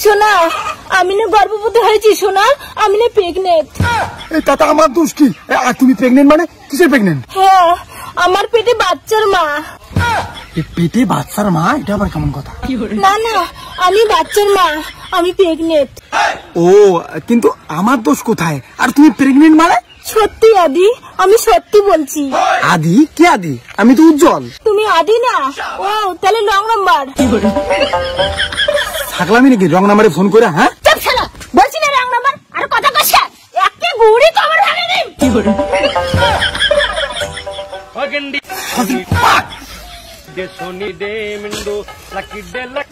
শোনা আমি না গর্ভবতী হয়েছি, শোনা আমি না প্রেগনেন্ট। তাতে আমার দোষ কি? আর তুমি প্রেগনেন্ট মানে কিসের প্রেগনেন্ট? হ্যাঁ আমার পেটে বাচ্চার মা। পেটে বাচ্চার মা? এটা আবার কেমন কথা? না না আমি বাচ্চার মা, আমি প্রেগনেন্ট। ও কিন্তু আমার দোষ কোথায়? আর তুমি প্রেগনেন্ট মানে? সত্যি আদি, আমি সত্যি বলছি। আদি? কি আদি? আমি তো উজ্জ্বল। তুমি আদি না? ও তাহলে রং নাম্বার। থাকলামই নাকি রং নাম্বারে ফোন করে? হ্যাঁ চুপ শালা, বলছি না রং নাম্বার। আর কথা কইছ একে গুড়ি তো আমার ভাঙে দিন। কি করে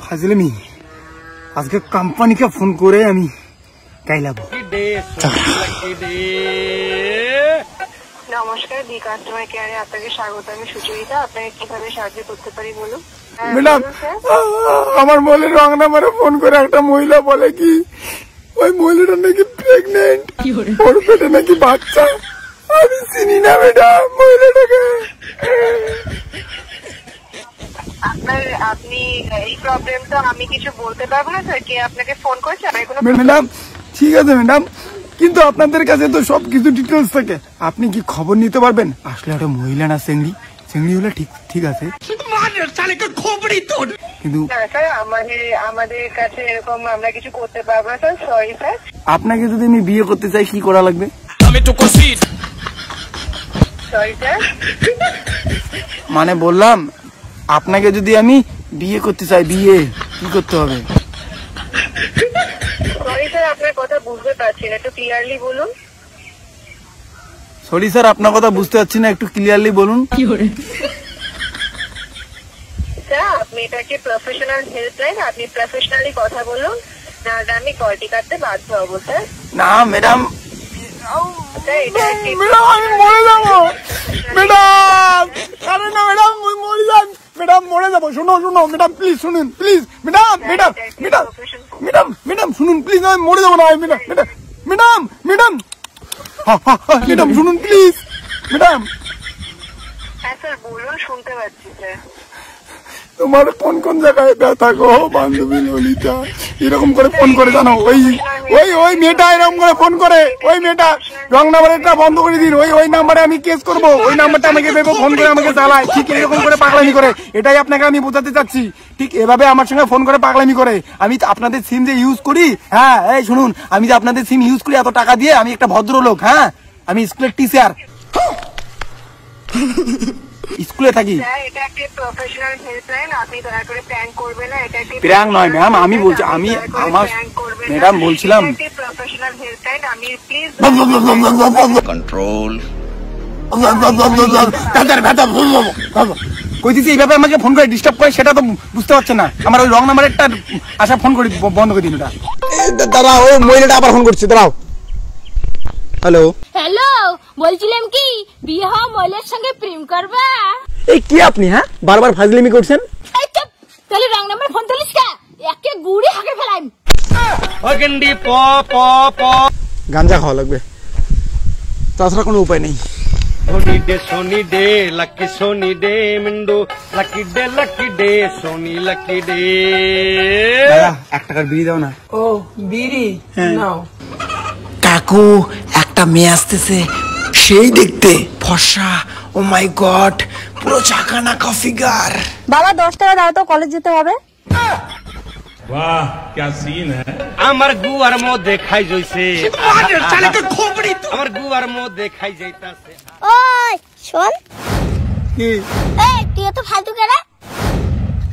ফাজলামি। আজকে কোম্পানিকে ফোন করে আমি গাইলাবো। নমস্কার, দি কাস্টমার কেয়ারে আপনাকে স্বাগত। আমি সুচরিতা, আপনাকে কিভাবে সাহায্য করতে পারি বলুন। ম্যাডাম আমার বলে রং নাম্বারে ফোন করে একটা মহিলা বলে কি ওই মহিলাটা নাকি প্রেগনেন্ট, ওর পেটে নাকি বাচ্চা। আমি চিনি না ম্যাডাম মহিলাটাকে। আপনি এই প্রবলেমটা আমি কিছু বলতে পারবো না স্যার, কে আপনাকে ফোন করেছে? ম্যাডাম ঠিক আছে ম্যাডাম, কিন্তু আপনাদের কাছে তো সবকিছু ডিটেলস থাকে, আপনি কি খবর নিতে পারবেন আসলে ওটা মহিলা না চেংড়ি? চেংড়ি হলে ঠিক আছে, কিন্তু স্যার আমাদের কাছে এরকম আমরা কিছু করতে পারবো না স্যার, সরি স্যার। আপনাকে যদি আমি বিয়ে করতে চাই কি করা লাগবে? সরি স্যার, মানে বললাম আপনাকে যদি আমি বিয়ে করতে চাই, বিয়ে কি করতে হবে? সরি স্যার আপনার কথা বুঝতে পারছি না, একটু ক্লিয়ারলি বলুন। সরি স্যার আপনার কথা বুঝতে পারছি না, একটু ক্লিয়ারলি বলুন। স্যার আপনি এটাকে প্রফেশনাল হেল্পলাইন, আপনি প্রফেশনালি কথা বলুন, না আমি কলটি কাটতে বাধ্য হবো স্যার। না ম্যাডাম ম্যাডাম আমি মরে যাবো ম্যাডাম। আরে না ম্যাডাম মরে যান ম্যাডাম, মরে যাবো। শুনো ম্যাডাম প্লিজ শুনুন, please madam madam madam madam madam শুনুন প্লিজ, আমি মরে যাবো না ম্যাডাম ম্যাডাম ম্যাডাম ম্যাডাম শুনুন প্লিজ ম্যাডাম। হ্যাঁ স্যার বলুন, শুনতে পাচ্ছি স্যার। তোমার কোন কোন জায়গায় ব্যথা গো বান্ধবী ললিতা? এরকম করে ফোন করে জানো, ওই ওই ওই মেয়েটা এরকম করে ফোন করে, ওই মেয়েটা রং নাম্বারটা বন্ধ করে দিন, ওই নাম্বারে আমি কেস করবো। ওই নাম্বারটা আমাকে ভেবে ফোন করে আমাকে চালায়, ঠিক এরকম করে পাগলামি করে। এটাই আপনাকে আমি বোঝাতে চাচ্ছি, ঠিক এভাবে আমার সঙ্গে ফোন করে পাগলামি করে। আমি আপনাদের সিম যে ইউজ করি, হ্যাঁ এই শুনুন, আমি যে আপনাদের সিম ইউজ করি এত টাকা দিয়ে, আমি একটা ভদ্রলোক, হ্যাঁ আমি স্কুলের টিচার, স্কুলে থাকি। প্র্যাঙ্ক নয় ম্যাম, আমি বলছি, আমি আমার ম্যাডাম বলছিলাম কন্ট্রোল কই দিচ্ছি এইভাবে আমাকে ফোন করে ডিস্টার্ব করে, সেটা তো বুঝতে পারছে না। আমার ওই রং নাম্বারেরটা আসা ফোন করি, বন্ধ করে দিন ওটা। দাঁড়াও ওই মহিলাটা আবার ফোন করছে, দাঁড়াও। হ্যালো হ্যালো, বলছিলাম কি বিয়ে হওয়া মহিলার সঙ্গে প্রেম করবা? এই কি আপনি হ্যাঁ বারবার ফাজলামি করছেন? এই চুপ, তাহলে রং নাম্বার ফোন তুলিস কা? একে গুড়ি হাঁকে ফেলাইম। ওগেন্ডি প প প গাঞ্জা খাওয়া লাগবে, তাছাড়া কোনো উপায় নেই। সোনি ডে মিন্ডু লাকি ডে সোনি লাকি ডে। 1 টাকার বিড়ি দাও না। ও বিড়ি নাও। কাকু একটা মেয়ে আসতেছে, সেই দেখতে ফর্সা, ও মাই গড পুরো চাকানাকা ফিগার। বাবা 10 টাকা দাও তো, কলেজ যেতে হবে। वाह क्या सीन है। আমার গুয়ার মধ্যে খাই জইছে, আমার গুয়ার মধ্যে খাই যাইতাছে। ওই শোন, এই তুই তো ফালতু কেন?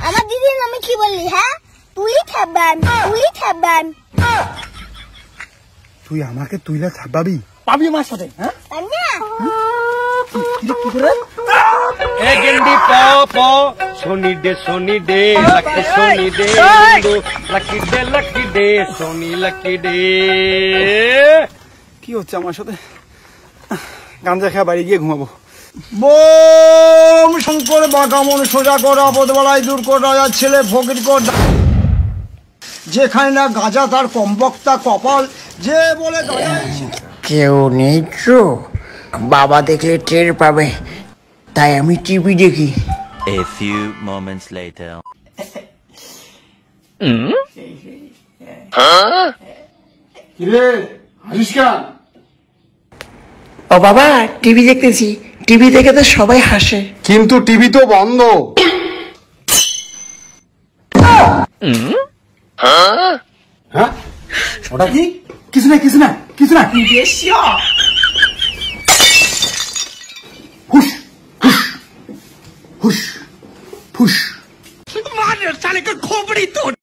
আমার দিদির নামে কি বললি? হ্যাঁ তুই থাকবেন, তুই আমাকে তুইলা ছাড়বাবি? পাবি আমার সাথে? হ্যাঁ এগেন্ডি প প সোনি ডে লাকি ডে মিন্ডু লাকি ডে সোনি লাকি ডে। কি হচ্ছে আমার সাথে? গাঞ্জা খেয়ে বাড়ি গিয়ে ঘুমাবো। বোম শঙ্কর বাগামন সোজা কর, আপদ বলাই দূর কর, রাজার ছেলে ফকির কর। যেখানে না গাঁজা তার কমবক্তা কপাল, যে বলে কেউ নেই তো, বাবা দেখলে টের পাবে, তাই আমি টিভি দেখি। A few moments later. কিরে হাসিস কেন? ও বাবা, টিভি দেখতেছি। টিভি দেখে তো সবাই হাসে। কিন্তু টিভি তো বন্ধ। হ্যাঁ, ওটা কি? কিছু না কিছু না কিছু না। হুশ হুশ হুশ হুশ। মার সালে কা খোপড়ি তোड़